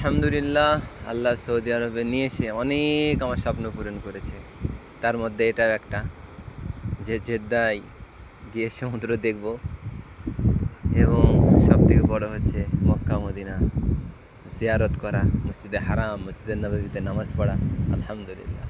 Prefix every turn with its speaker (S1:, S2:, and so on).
S1: আলহামদুলিল্লাহ, আল্লাহ সৌদি আরবে নিয়ে এসে অনেক আমার স্বপ্ন পূরণ করেছে। তার মধ্যে এটাও একটা, যে জেদ্দায় গিয়ে সমুদ্র দেখব, এবং সবথেকে বড় হচ্ছে মক্কা মদিনা জিয়ারত করা, মসজিদে হারাম, মসজিদে নববীতে নামাজ পড়া। আলহামদুলিল্লাহ।